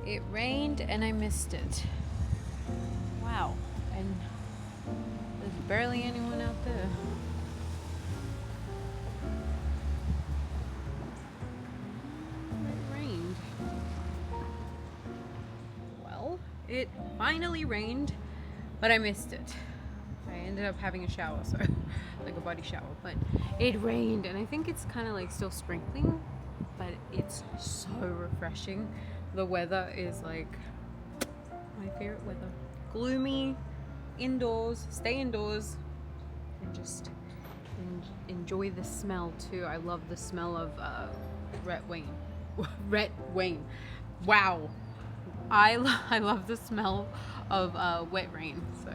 It rained and I missed it. Wow. And there's barely anyone out there. It rained. Well, it finally rained, but I missed it. I ended up having a shower, so like a body shower, but it rained and I think it's kind of like still sprinkling, but it's so refreshing. The weather is like my favorite weather. Gloomy, indoors, stay indoors, and just enjoy the smell too. I love the smell of red wine. Red wine. Wow. I love the smell of wet rain, so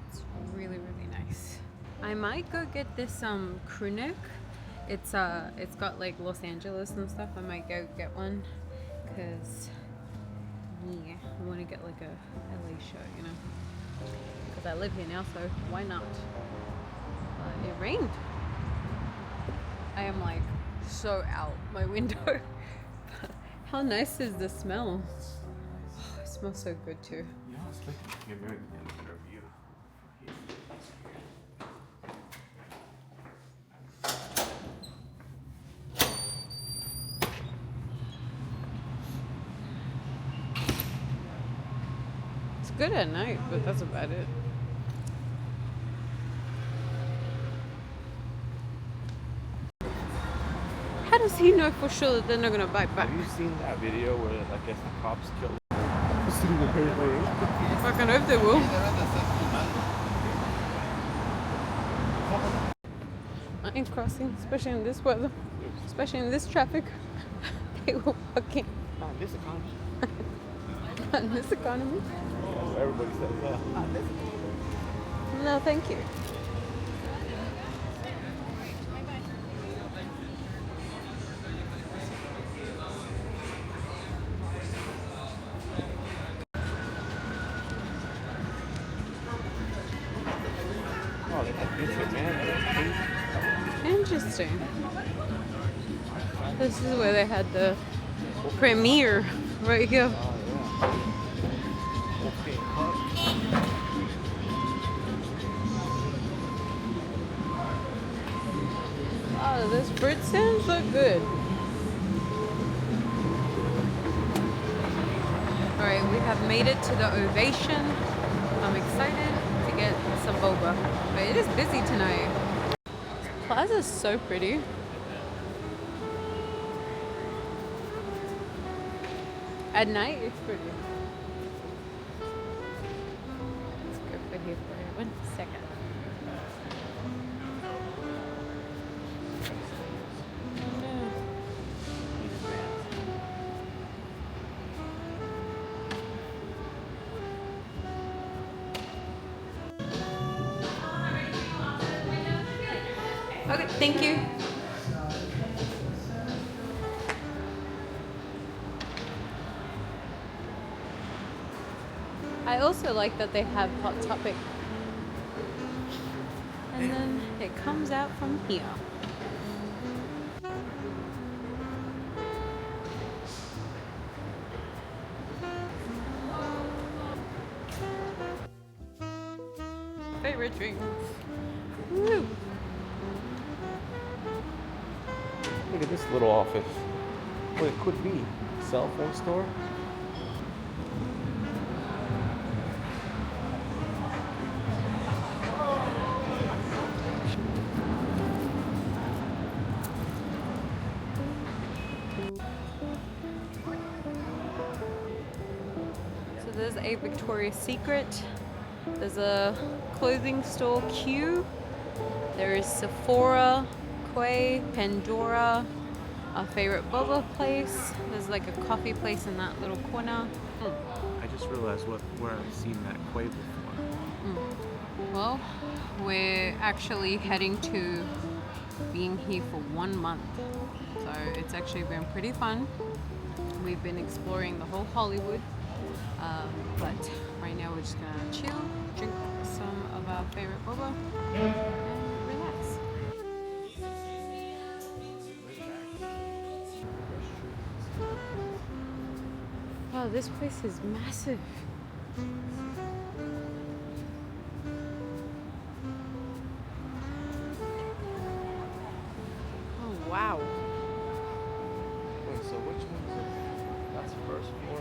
it's really, really nice. I might go get this crew neck. It's got like Los Angeles and stuff. I might go get one because yeah, I want to get like a LA shirt, you know, because I live here now, so why not? But it rained. I am like so out my window. How nice is the smell? Oh, it smells so good too. Yeah, it's like a very better view. It's good at night, but that's about it. How does he know for sure that they're not gonna bite back? Have you seen that video where I guess the cops killed Fucking hope they will. I ain't crossing, especially in this weather, especially in this traffic. They will fucking. Not this economy. Not in this economy. Yeah, everybody says that. Not this economy. No, thank you. Oh, they have pizza, man. Interesting. This is where they had the premiere right here. Oh, this fruit stands look good. Alright, we have made it to the Ovation. I'm excited to get some boba. But it is busy tonight. This plaza is so pretty. At night, it's pretty. Let's go for here for 1 second. Okay, thank you. I also like that they have Hot Topic. And then it comes out from here. Favorite drinks. Woo! Look at this little office. What it could be. Cell phone store? So there's a Victoria's Secret. There's a clothing store, Q. There is Sephora, Quay, Pandora, our favorite boba place. There's like a coffee place in that little corner. I just realized where I've seen that Quay before. Well, we're actually heading to being here for 1 month. So it's actually been pretty fun. We've been exploring the whole Hollywood. But right now we're just gonna chill, drink some of our favorite boba, and relax. Wow, this place is massive. Oh, wow. Wait, so which one is it? That's first floor.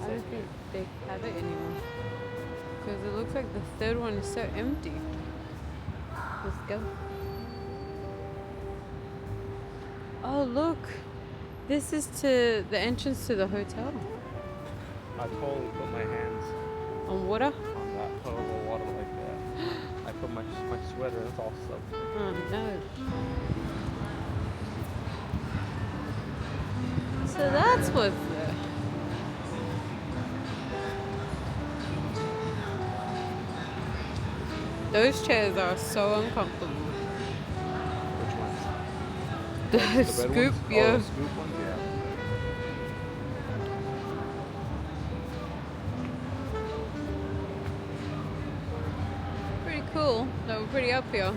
I don't think they have it anymore. Because it looks like the third one is so empty. Let's go. Oh, look. This is to the entrance to the hotel. I totally put my hands On water? on that puddle of water like that. I put my sweater, it's all soaked. Oh, no. So that's what's there. Those chairs are so uncomfortable. Which ones? The red scoop, ones? yeah. Oh, the scoop ones, yeah. Pretty cool. They were pretty up here.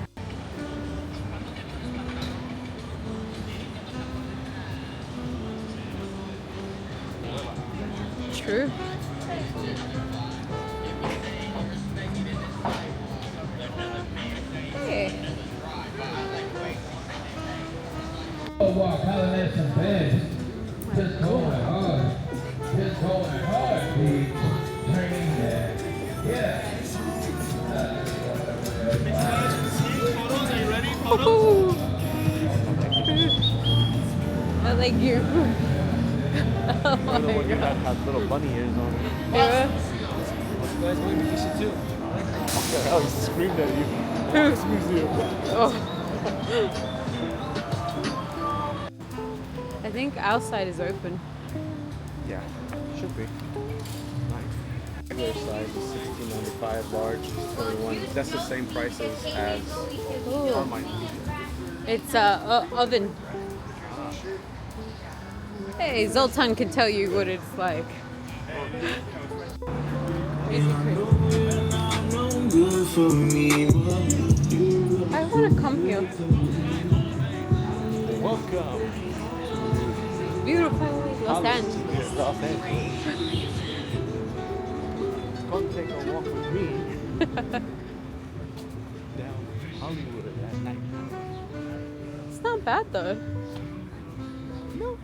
True. Hey. Walk, hollering some beds. Just going hard. Just going hard, please. Turning that. Yeah. Woohoo. I like you. Oh The my one you god. had little bunny ears on it. Yeah. Guys, let me kiss you too. Okay, I screamed at you. Excuse you. Oh. I think outside is open. Yeah, should be. Regular size is $16.95, large is $21. That's the same prices as Ooh. Carmine. It's oven. Hey, Zoltan can tell you what it's like. I want to come here. Welcome. Beautiful Los Angeles. Los Angeles. Come take a walk with me down Hollywood at night. It's not bad though. No.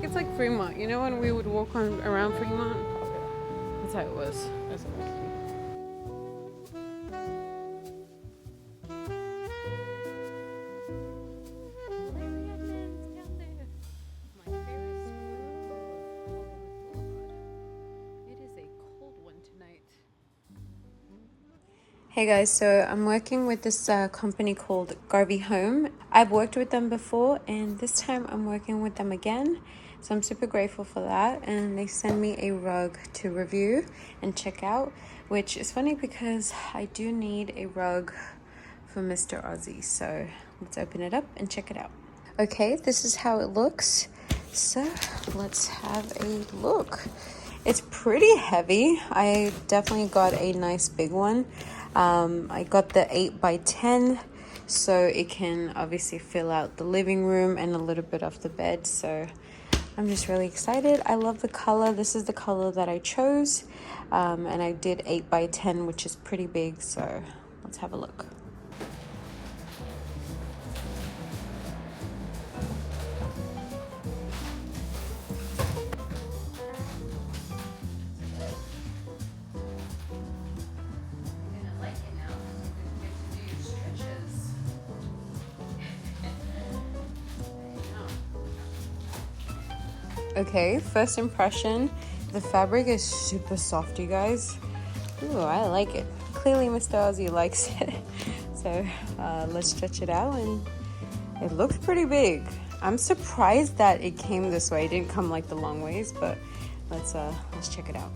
It's like Fremont. You know when we would walk around Fremont? That's how it was. That's nice. Hey guys, so I'm working with this company called Garvee Home. I've worked with them before and this time I'm working with them again. So I'm super grateful for that. And they send me a rug to review and check out, which is funny because I do need a rug for Mr. Ozzy. So let's open it up and check it out. Okay, this is how it looks. So let's have a look. It's pretty heavy. I definitely got a nice big one. I got the 8x10, so it can obviously fill out the living room and a little bit of the bed. So I'm just really excited. I love the color. This is the color that I chose, and I did 8x10, which is pretty big. So let's have a look. Okay, first impression, the fabric is super soft, you guys. Ooh, I like it. Clearly Mr. Ozzy likes it. So let's stretch it out, and it looks pretty big. I'm surprised that it came this way. It didn't come like the long ways, but let's check it out.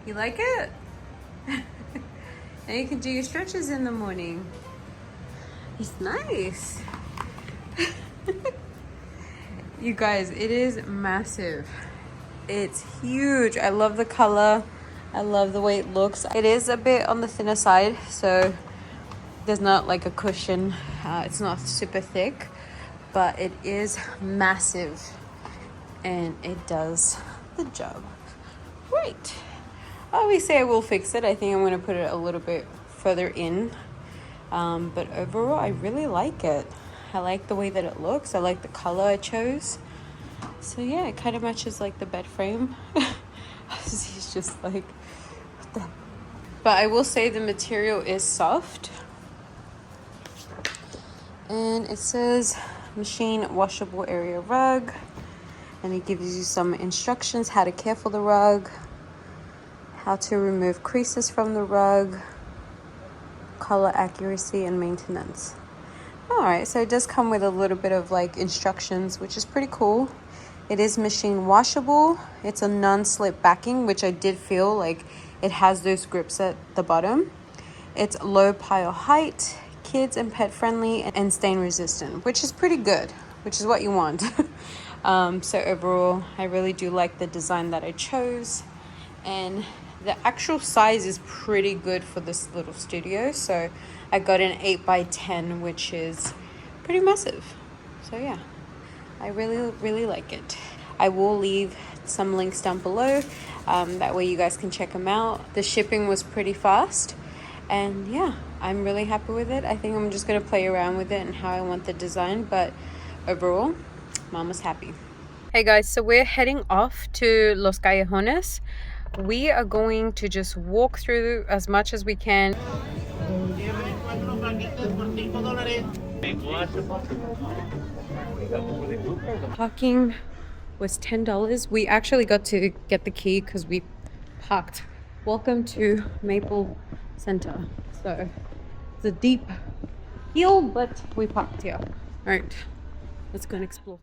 You like it? And you can do your stretches in the morning. It's nice. You guys, it is massive. It's huge. I love the color. I love the way it looks. It is a bit on the thinner side, so there's not like a cushion. It's not super thick, but it is massive and it does the job. Right. Obviously I will fix it. I think I'm going to put it a little bit further in. But overall, I really like it. I like the way that it looks. I like the color I chose. So yeah, it kind of matches like the bed frame. He's just like, what the? But I will say the material is soft. And it says machine washable area rug. And it gives you some instructions how to care for the rug, how to remove creases from the rug, color accuracy and maintenance. All right, so it does come with a little bit of like instructions, which is pretty cool. It is machine washable. It's a non-slip backing, which I did feel like it has those grips at the bottom. It's low pile height, kids and pet friendly, and stain resistant, which is pretty good, which is what you want. So overall, I really do like the design that I chose, and the actual size is pretty good for this little studio. So I got an 8x10, which is pretty massive. So yeah, I really like it. I will leave some links down below. That way you guys can check them out. The shipping was pretty fast. And yeah, I'm really happy with it. I think I'm just going to play around with it and how I want the design. But overall, Mama's happy. Hey guys, so we're heading off to Los Callejones. We are going to just walk through as much as we can. Parking was $10. We actually got to get the key because we parked. Welcome to Maple Center. So it's a deep hill, but we parked here. All right, let's go and explore.